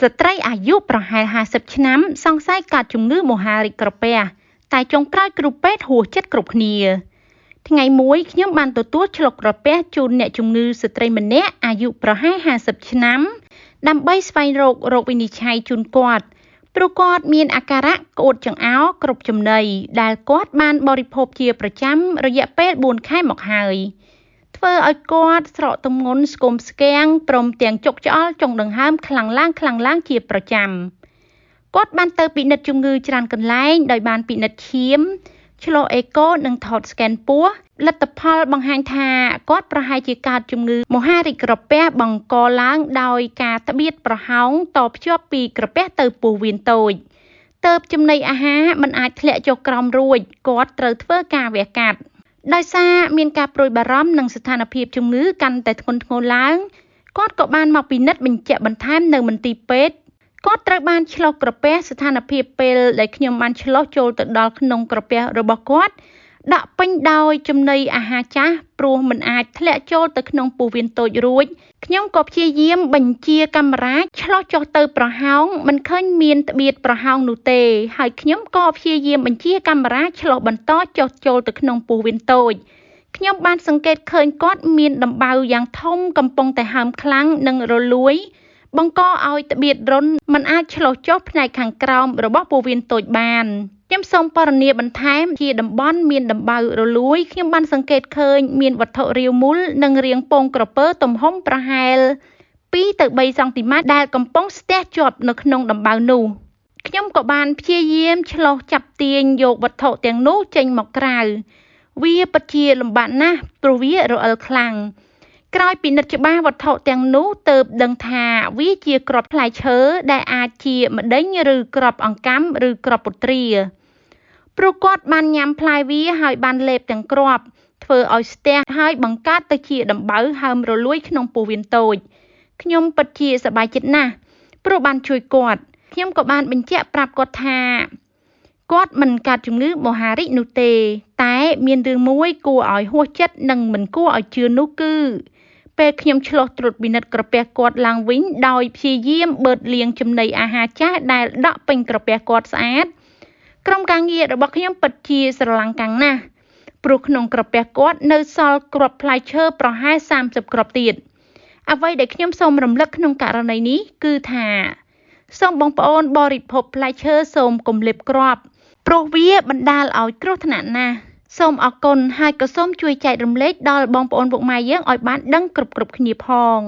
ស្ត្រីអាយុប្រហែល50ឆ្នាំសង្ស័យកើតជំងឺមហារីកក្រពះតែចុងក្រោយគ្រូពេទ្យហួសចិត្តគ្រប់គ្នាថ្ងៃមួយខ្ញុំបានទទួលឆ្លុកក្រពះជូនអ្នកជំងឺស្ត្រីម្នាក់អាយុប្រហែល50ឆ្នាំដើម្បីស្វែងរករោគវិនិច្ឆ័យជូនគាត់ព្រោះគាត់មានអាការៈក្អួតចង្អោរគ្រប់ចំណីដែលគាត់បានបរិភោគជាប្រចាំរយៈពេល4ខែមកហើយធ្វើឲ្យគាត់ស្រកទម្ងន់ស្គមស្គាំងព្រមទាំងជោគច្អល់ចុងដង្ហើមខ្លាំងឡើងជាប្រចាំគាត់បានទៅពិនិត្យជំងឺច្រើនកន្លែងដោយបានពិនិត្យឈាមឆ្លុះអេកូនិងថតស្កេនពោះលទ្ធផលបង្ហាញថាគាត់ប្រហែលជាកើតជំងឺមហារីកក្រពះបង្កឡើងដោយការត្បៀតប្រហោងតភ្ជាប់ពីក្រពះទៅពោះវៀនតូចទើបចំណីអាហារមិនអាចធ្លាក់ចុះក្រោមរួចគាត់ត្រូវធ្វើការវះកាត់ដោយសារមានការព្រួយបារម្ភនឹងស្ថានភាពជំងឺកាន់តែធ្ងន់ធ្ងរឡើងគាត់ក៏បានមកពិនិត្យបញ្ជាក់បន្ថែមនៅមន្ទីរពេទ្យគាត់ត្រូវបានឆ្លុះក្រពះស្ថានភាពពេលដែលខ្ញុំបានឆ្លុះចូលទៅដល់ក្នុងក្រពះរបស់គាត់ដាក់ពេញដោយចំណីអាហារចាស់ព្រោះមិនអាចធ្លាក់ចូលទៅក្នុងពោះវៀនតូចរួចខ្ញុំក៏ព្យាយាមបញ្ជាកាមេរ៉ាឆ្លុះចុះទៅប្រហោងមិនឃើញមានត្បៀតប្រហោងនោះទេហើយខ្ញុំក៏ព្យាយាមបញ្ជាកាមេរ៉ាឆ្លុះបន្តចុះចូលទៅក្នុងពោះវៀនតូចខ្ញុំបានសង្កេតឃើញគាត់មានដំបៅយ៉ាងធំកំពុងតែហើមខ្លាំងនិងរលួយបង្កឲ្យត្បៀតរន្ធមិនអាចឆ្លុះចុះផ្នែកខាងក្រោមរបស់ពោះវៀនតូចបានខ្ញុំសូមពណ៌នាបន្ថែមជាតំបន់មានដំបៅរលួយខ្ញុំបានសង្កេតឃើញមានវត្ថុរាវមូលនិងរាងពងក្រពើទំហំប្រហែល2ទៅ3សង់ទីម៉ែត្រដែលកំពុងស្ទះជាប់នៅក្នុងដំបៅនោះខ្ញុំក៏បានព្យាយាមឆ្លុះចាប់ទាញយកវត្ថុទាំងនោះចេញមកក្រៅវាពិតជាលំបាកណាស់ព្រោះវារអិលខ្លាំងក្រោយពិនិត្យច្បាស់វត្ថុទាំងនោះទើបដឹងថាវាជាគ្រាប់ផ្លែឈើដែលអាចជាម្ដេញឬគ្រាប់អង្កាំឬគ្រាប់ពុទ្រាព្រោះគាត់បានញ៉ាំផ្លែវាហើយបានលេបទាំងគ្រាប់ធ្វើឲ្យស្ទះហើយបង្កើតទៅជាដំបៅហើមរលួយក្នុងពោះវៀនតូចខ្ញុំពិតជាសប្បាយចិត្តណាស់ព្រោះបានជួយគាត់ខ្ញុំក៏បានបញ្ជាក់ប្រាប់គាត់ថាគាត់មិនកើតជំងឺមហារីកនោះទេតែមានរឿងមួយគួរឲ្យហួសចិត្តនិងមិនគួរឲ្យជឿនោះគឺពេលខ្ញុំឆ្លុះត្រួតពិនិត្យក្រពះគាត់ឡើងវិញដោយព្យាយាមបឺតលាងចំណីអាហារចាស់ដែលដក់ពេញក្រពះគាត់ស្អាតក្រុមការងាររបស់ខ្ញុំពិតជាស្រឡាំងកាំងណាស់ព្រោះក្នុងក្រពះគាត់នៅសល់គ្រាប់ផ្លែឈើប្រហែល30គ្រាប់ទៀតអ្វីដែលខ្ញុំសូមរំលឹកក្នុងករណីនេះគឺថាសូមបងប្អូនបរិភោគផ្លែឈើសូមកុំលេបគ្រាប់ព្រោះវាបណ្ដាលឲ្យគ្រោះថ្នាក់ណាស់សូមអរគុណហើយក៏សូមជួយចែករំលែកដល់បងប្អូនពុកម៉ែយើងឲ្យបានដឹងគ្រប់គ្នាផង